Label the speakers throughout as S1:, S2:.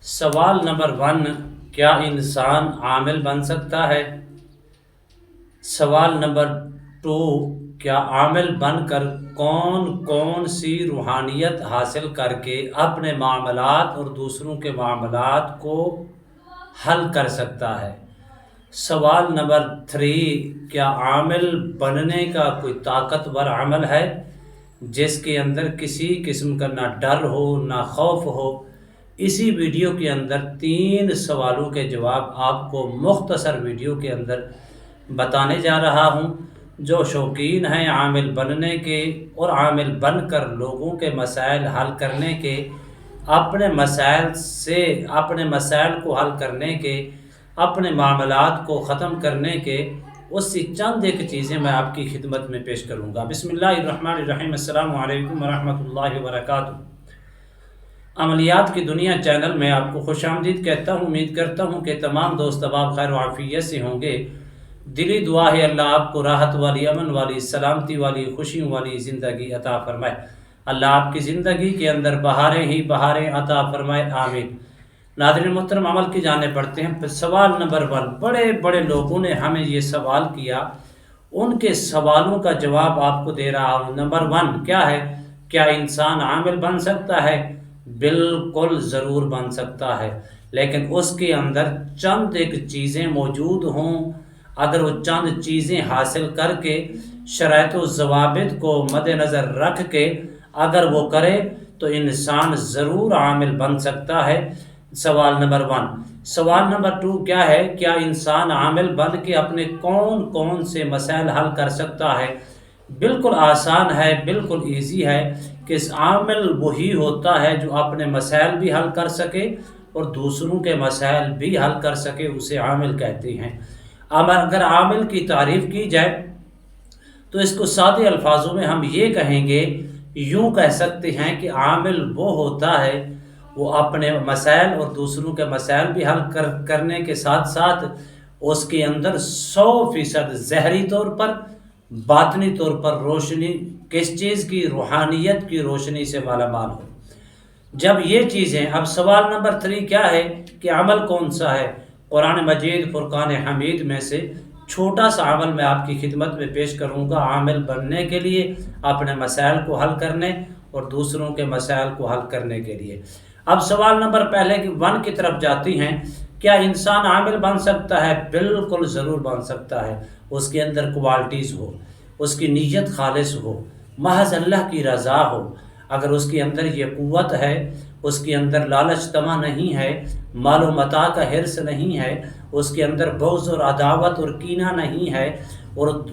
S1: सवाल नंबर 1, क्या इंसान आमिल बन सकता है? सवाल नंबर 2, क्या आमिल बनकर कौन कौन सी रूहानियत हासिल करके अपने मामलात और दूसरों के मामलात को हल कर सकता है? सवाल नंबर 3, क्या आमिल बनने का कोई ताकतवर अमल है जिसके अंदर किसी किस्म का ना डर हो ना खौफ हो? इसी वीडियो के अंदर 3 सवालों के जवाब आपको मुख्तसर वीडियो के अंदर बताने जा रहा हूँ। जो शौकीन हैं आमिल बनने के और आमिल बनकर लोगों के मसाइल हल करने के, अपने मसाइल को हल करने के, अपने मामलात को ख़त्म करने के, उससे चंद एक चीज़ें मैं आपकी खिदमत में पेश करूँगा। बिस्मिल्लाहिर्रहमानिर्रहीम, अस्सलामु अलैकुम वरहमतुल्लाहि वबरकातुहू। अमलियात की दुनिया चैनल में आपको खुशामदीद कहता हूँ। उम्मीद करता हूँ कि तमाम दोस्त अब खैर वाफियत से होंगे। दिली दुआ है अल्लाह आपको राहत वाली, अमन वाली, सलामती वाली, खुशियों वाली ज़िंदगी अता फरमाए। अल्लाह आपकी ज़िंदगी के अंदर बहारें ही बहारें अता फरमाए, आमीन। नाज़रीन मोहतरम, अमल की जाने पड़ते हैं। सवाल नंबर 1, बड़े बड़े लोगों ने हमें ये सवाल किया, उनके सवालों का जवाब आपको दे रहा हूँ। नंबर 1 क्या है? क्या इंसान आमिल बन सकता है? बिल्कुल ज़रूर बन सकता है, लेकिन उसके अंदर चंद एक चीज़ें मौजूद हों। अगर वो चंद चीज़ें हासिल करके शराइत व ज़वाबित को मद्देनज़र रख के अगर वो करे तो इंसान ज़रूर आमिल बन सकता है। सवाल नंबर 1। सवाल नंबर 2 क्या है? क्या इंसान आमिल बन के अपने कौन कौन से मसाइल हल कर सकता है? बिल्कुल आसान है, बिल्कुल ईजी है कि आमिल वही होता है जो अपने मसाइल भी हल कर सके और दूसरों के मसाइल भी हल कर सके, उसे आमिल कहते हैं। अब अगर आमिल की तारीफ़ की जाए तो इसको सादे अल्फाजों में हम ये कहेंगे, यूँ कह सकते हैं कि आमिल वो होता है वो अपने मसाइल और दूसरों के मसाइल भी हल करने के साथ साथ उसके अंदर 100% ज़हरी तौर पर, बातनी तौर पर रोशनी, किस चीज़ की? रूहानियत की रोशनी से मालामाल हो। जब ये चीज़ें, अब सवाल नंबर 3 क्या है कि अमल कौन सा है? कुरान मजीद फुरकान हमीद में से छोटा सा अमल मैं आपकी खिदमत में पेश करूँगा आमिल बनने के लिए, अपने मसाइल को हल करने और दूसरों के मसाइल को हल करने के लिए। अब सवाल नंबर पहले 1 की तरफ जाती हैं। क्या इंसान आमिल बन सकता है? बिल्कुल ज़रूर बन सकता है। उसके अंदर क्वालिटीज़ हो, उसकी नीयत खालिस हो, महज अल्लाह की रज़ा हो, अगर उसके अंदर ये क़ुव्वत है, उसके अंदर लालच तमा नहीं है, मालो मता का हिर्स नहीं है, उसके अंदर बुग़्ज़ और अदावत और कीना नहीं है, और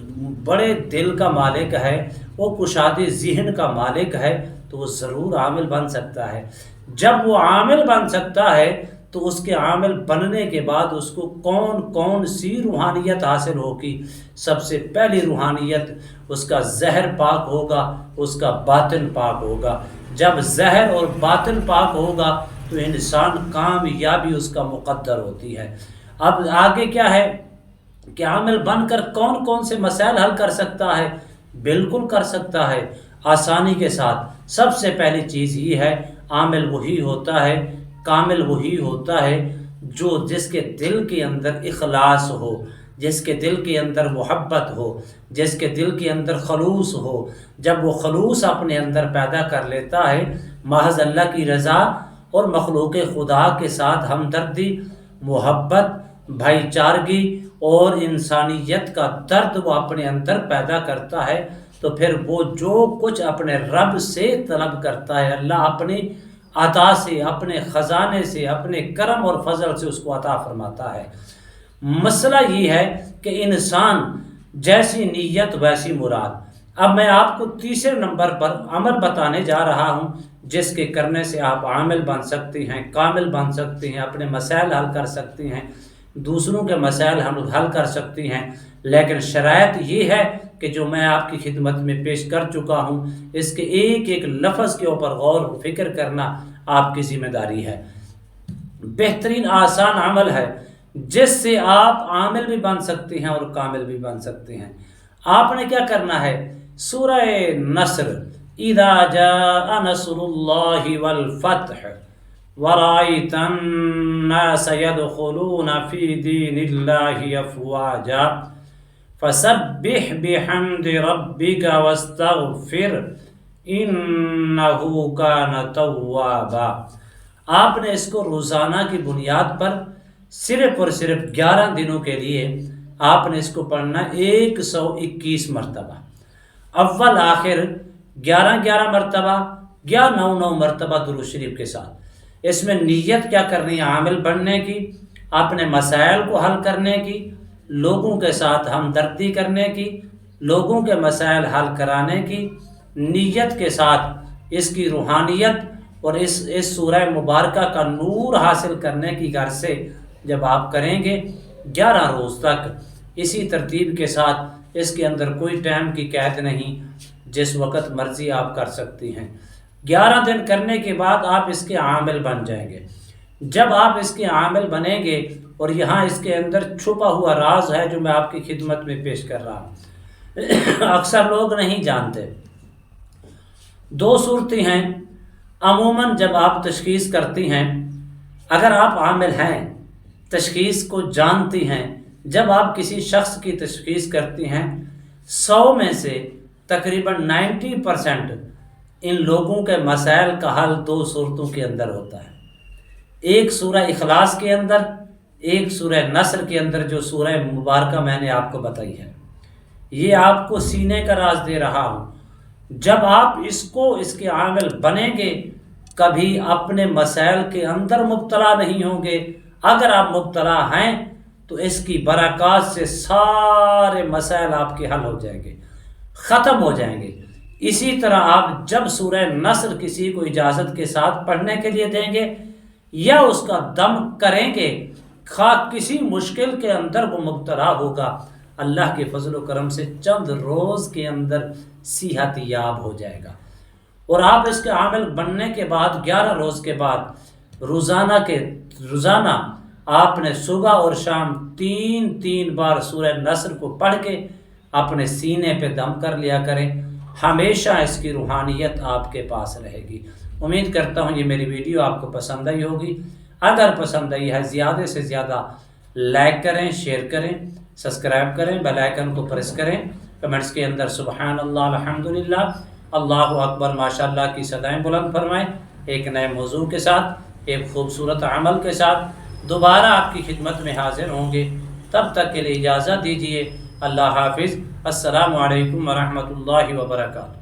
S1: बड़े दिल का मालिक है, वो कुशादे ज़िहन का मालिक है, तो वो ज़रूर आमिल बन सकता है। जब वो आमिल बन सकता है तो उसके आमिल बनने के बाद उसको कौन कौन सी रूहानियत हासिल होगी? सबसे पहली रूहानियत, उसका ज़हर पाक होगा, उसका बातिन पाक होगा। जब ज़हर और बातिन पाक होगा तो इंसान कामयाबी उसका मुक़द्दर होती है। अब आगे क्या है कि आमिल बनकर कौन कौन से मसाइल हल कर सकता है? बिल्कुल कर सकता है, आसानी के साथ। सबसे पहली चीज़ ये है, आमिल वही होता है, कामिल वही होता है जो जिसके दिल के अंदर इखलास हो, जिसके दिल के अंदर मोहब्बत हो, जिसके दिल के अंदर खलूस हो। जब वो खलूस अपने अंदर पैदा कर लेता है, महज अल्लाह की रज़ा और मखलूक खुदा के साथ हमदर्दी, मोहब्बत, भाईचारगी और इंसानियत का दर्द वो अपने अंदर पैदा करता है, तो फिर वो जो कुछ अपने रब से तलब करता है, अल्लाह अपनी अता से, अपने ख़जाने से, अपने करम और फजल से उसको अता फरमाता है। मसला ये है कि इंसान जैसी नीयत वैसी मुराद। अब मैं आपको तीसरे नंबर पर अमल बताने जा रहा हूँ जिसके करने से आप आमिल बन सकते हैं, कामिल बन सकते हैं, अपने मसाइल हल कर सकते हैं, दूसरों के मसाइल हल कर सकती हैं। लेकिन शराइत ये है कि जो मैं आपकी खिदमत में पेश कर चुका हूँ, इसके एक एक लफ्ज़ के ऊपर गौर व फिक्र करना आपकी ज़िम्मेदारी है। बेहतरीन आसान अमल है जिससे आप आमिल भी बन सकते हैं और कामिल भी बन सकते हैं। आपने क्या करना है? सूरह नस्र, इज़ा जाअ नस्रुल्लाहि वल फत्ह, ورأيت الناس يدخلون في دين الله أفواجا فسبح بحمد ربك واستغفر انه کان توابا۔ آپ نے اس کو روزانہ کی بنیاد پر صرف اور صرف 11 دنوں کے لیے آپ نے اس کو پڑھنا 121 مرتبہ، اول آخر 11 مرتبہ یا 9 مرتبہ درود شریف کے ساتھ۔ اس میں نیت کیا کرنی ہے؟ عامل بننے کی، اپنے مسائل کو حل کرنے کی، لوگوں کے ساتھ ہمدردی کرنے کی، لوگوں کے مسائل حل کرانے کی نیت کے ساتھ، اس کی روحانیت اور اس سورہ مبارکہ کا نور حاصل کرنے کی غرض سے جب آپ کریں گے 11 روز تک اسی ترتیب کے ساتھ، اس کے اندر کوئی ٹائم کی قید نہیں، جس وقت مرضی آپ کر سکتی ہیں۔ 11 دن کرنے کے بعد آپ اس کے عامل بن جائیں گے۔ جب آپ اس کے عامل بنیں گے، اور یہاں اس کے اندر چھپا ہوا راز ہے جو میں آپ کی خدمت میں پیش کر رہا ہوں، اکثر لوگ نہیں جانتے۔ 2 صورتیں ہیں عموماً جب آپ تشخیص کرتی ہیں، اگر آپ عامل ہیں، تشخیص کو جانتی ہیں، جب آپ کسی شخص کی تشخیص کرتی ہیں، 100 میں سے تقریباً 90% ان لوگوں کے مسائل کا حل 2 صورتوں کے اندر ہوتا ہے، ایک سورہ اخلاص کے اندر، ایک سورہ نصر کے اندر، جو سورہ مبارکہ میں نے آپ کو بتائی ہے۔ یہ آپ کو سینے کا راز دے رہا ہوں، جب آپ اس کے عامل بنیں گے، کبھی اپنے مسائل کے اندر مبتلا نہیں ہوں گے۔ اگر آپ مبتلا ہیں تو اس کی برکات سے سارے مسائل آپ کے حل ہو جائیں گے، ختم ہو جائیں گے۔ اسی طرح آپ جب سورہ نصر کسی کو اجازت کے ساتھ پڑھنے کے لیے دیں گے یا اس کا دم کریں گے، خواہ کسی مشکل کے اندر وہ مبتلا ہوگا، اللہ کے فضل و کرم سے چند روز کے اندر صحت یاب ہو جائے گا۔ اور آپ اس کے عامل بننے کے بعد 11 روز کے بعد روزانہ آپ نے صبح اور شام 3 بار سورہ نصر کو پڑھ کے اپنے سینے پہ دم کر لیا کریں، ہمیشہ اس کی روحانیت آپ کے پاس رہے گی۔ امید کرتا ہوں یہ میری ویڈیو آپ کو پسند آئی ہوگی۔ اگر پسند آئی ہے، زیادہ سے زیادہ لائک کریں، شیئر کریں، سبسکرائب کریں، بیل آئیکن کو پریس کریں، کمنٹس کے اندر سبحان اللہ، الحمدللہ، اللہ اکبر، ماشاءاللہ کی صدائیں بلند فرمائیں۔ ایک نئے موضوع کے ساتھ، ایک خوبصورت عمل کے ساتھ دوبارہ آپ کی خدمت میں حاضر ہوں گے۔ تب تک کے لیے اجازت دیجیے، اللہ حافظ، السلام علیکم ورحمۃ اللہ وبرکاتہ۔